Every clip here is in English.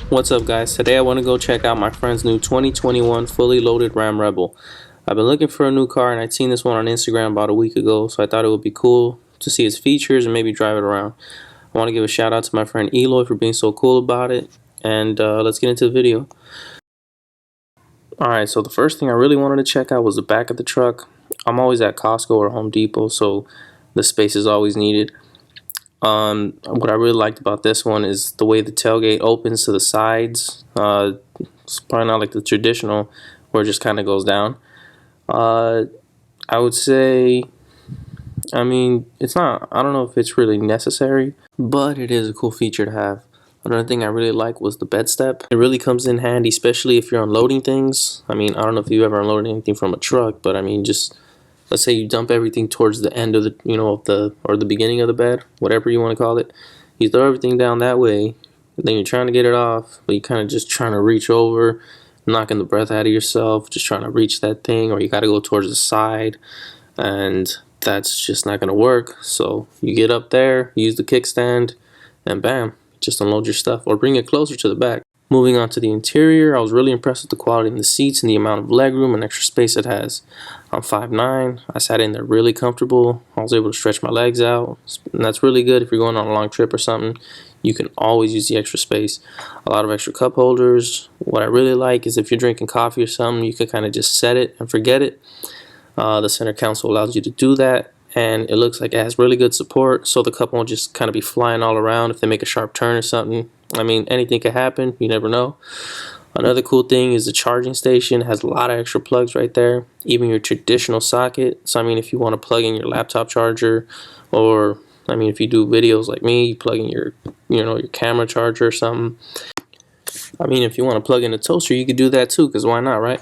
What's up, guys? Today I want to go check out my friend's new 2021 fully loaded Ram Rebel. I've been looking for a new car and I'd seen this one on Instagram about a week ago, so I thought it would be cool to see its features and maybe drive it around. I want to give a shout out to my friend Eloy for being so cool about it, and let's get into the video. Alright, so the first thing I really wanted to check out was the back of the truck. I'm always at Costco or Home Depot, so the space is always needed. What I really liked about this one is the way the tailgate opens to the sides. It's probably not like the traditional where it just kind of goes down. I would say, I mean, it's not, I don't know if it's really necessary, but it is a cool feature to have. Another thing I really like was the bed step. It really comes in handy, especially if you're unloading things. I mean, I don't know if you ever unloaded anything from a truck, but I mean, just let's say you dump everything towards the end of the, or the beginning of the bed, whatever you want to call it. You throw everything down that way, and then you're trying to get it off, but you kind of just trying to reach over, knocking the breath out of yourself, just trying to reach that thing, or you got to go towards the side, and that's just not going to work. So you get up there, use the kickstand, and bam, just unload your stuff, or bring it closer to the back. Moving on to the interior, I was really impressed with the quality in the seats and the amount of legroom and extra space it has. I'm 5'9", I sat in there really comfortable. I was able to stretch my legs out, and that's really good if you're going on a long trip or something. You can always use the extra space. A lot of extra cup holders. What I really like is if you're drinking coffee or something, you can kind of just set it and forget it. The center console allows you to do that, and it looks like it has really good support, so the cup won't just kind of be flying all around if they make a sharp turn or something. I mean, anything could happen, you never know. Another cool thing is the charging station. It has a lot of extra plugs right there, even your traditional socket. So I mean, if you want to plug in your laptop charger, or I mean, if you do videos like me, you plug in your your camera charger or something. I mean, if you want to plug in a toaster, you could do that too, because why not, right?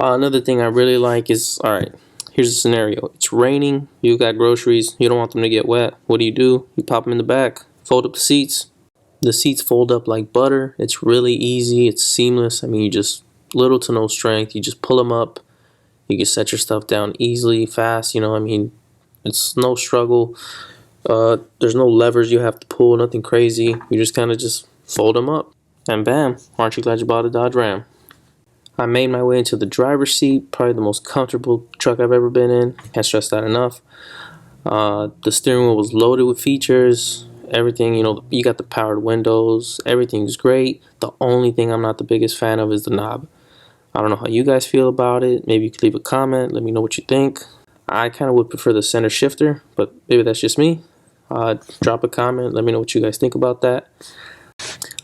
Another thing I really like is, alright, here's a scenario. It's raining, you got groceries, you don't want them to get wet. What do? You pop them in the back, fold up the seats. The seats fold up like butter. It's really easy, it's seamless. I mean, you just, little to no strength, you just pull them up. You can set your stuff down easily, fast, I mean, it's no struggle. There's no levers you have to pull, nothing crazy. You just kind of just fold them up. And bam, aren't you glad you bought a Dodge Ram? I made my way into the driver's seat, probably the most comfortable truck I've ever been in. Can't stress that enough. The steering wheel was loaded with features. Everything, you got the powered windows. Everything's great. The only thing I'm not the biggest fan of is the knob. I don't know how you guys feel about it. Maybe you could leave a comment. Let me know what you think. I kind of would prefer the center shifter, but maybe that's just me. Drop a comment. Let me know what you guys think about that.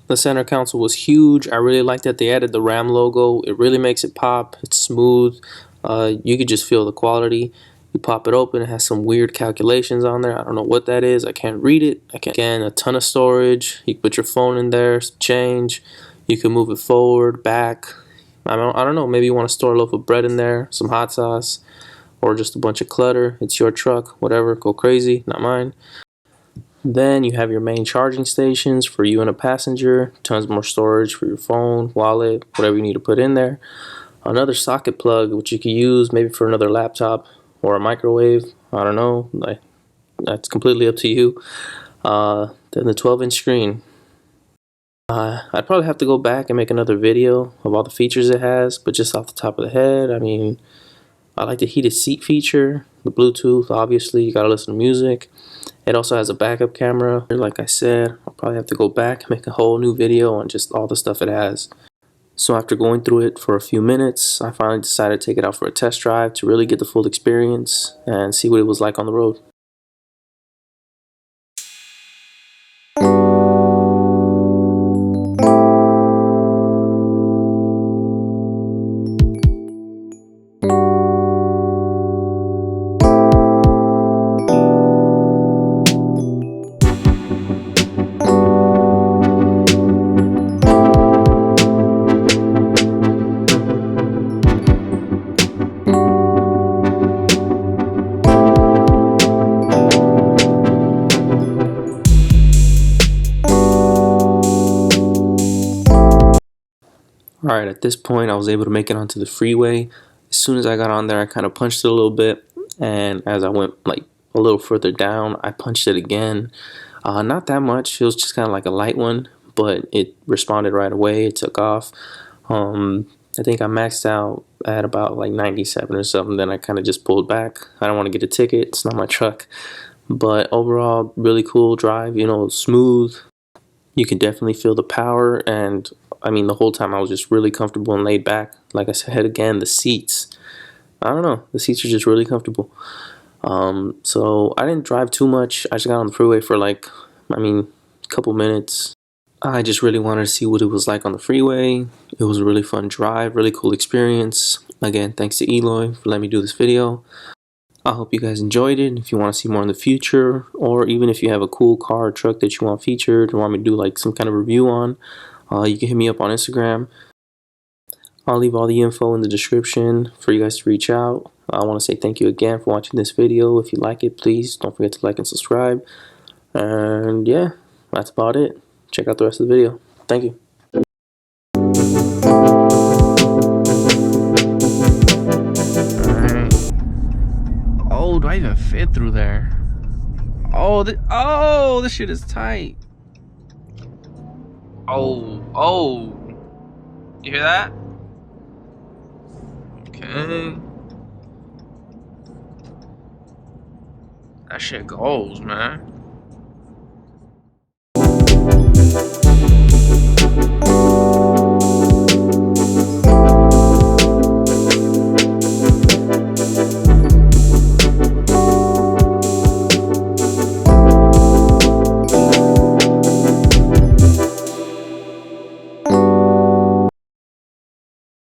The center console was huge. I really like that they added the Ram logo. It really makes it pop. It's smooth. You could just feel the quality. You pop it open, it has some weird calculations on there. I don't know what that is. I can't read it. Again, a ton of storage. You can put your phone in there, change. You can move it forward, back. I don't know. Maybe you want to store a loaf of bread in there, some hot sauce, or just a bunch of clutter. It's your truck, whatever. Go crazy, not mine. Then you have your main charging stations for you and a passenger. Tons more storage for your phone, wallet, whatever you need to put in there. Another socket plug, which you could use maybe for another laptop or a microwave. I don't know. That's completely up to you. Then the 12-inch screen. I'd probably have to go back and make another video of all the features it has, but just off the top of the head, I mean, I like the heated seat feature, the Bluetooth, obviously, you gotta listen to music. It also has a backup camera. Like I said, I'll probably have to go back and make a whole new video on just all the stuff it has. So after going through it for a few minutes, I finally decided to take it out for a test drive to really get the full experience and see what it was like on the road. Alright, at this point I was able to make it onto the freeway. As soon as I got on there, I kind of punched it a little bit, and as I went like a little further down, I punched it again. Not that much, it was just kind of like a light one, but it responded right away. It took off. I think I maxed out at about like 97 or something. Then I kind of just pulled back. I don't want to get a ticket. It's not my truck. But overall, really cool drive. You know, smooth. You can definitely feel the power. And I mean, the whole time I was just really comfortable and laid back. Like I said again, the seats. I don't know. The seats are just really comfortable. So I didn't drive too much. I just got on the freeway for like, a couple minutes. I just really wanted to see what it was like on the freeway. It was a really fun drive, really cool experience. Again, thanks to Eloy for letting me do this video. I hope you guys enjoyed it. If you want to see more in the future, or even if you have a cool car or truck that you want featured or want me to do like some kind of review on, you can hit me up on Instagram. I'll leave all the info in the description for you guys to reach out. I want to say thank you again for watching this video. If you like it, please don't forget to like and subscribe. And yeah, that's about it. Check out the rest of the video. Thank you. Alright. Oh, do I even fit through there? Oh, this shit is tight. Oh. You hear that? Okay. That shit goes, man.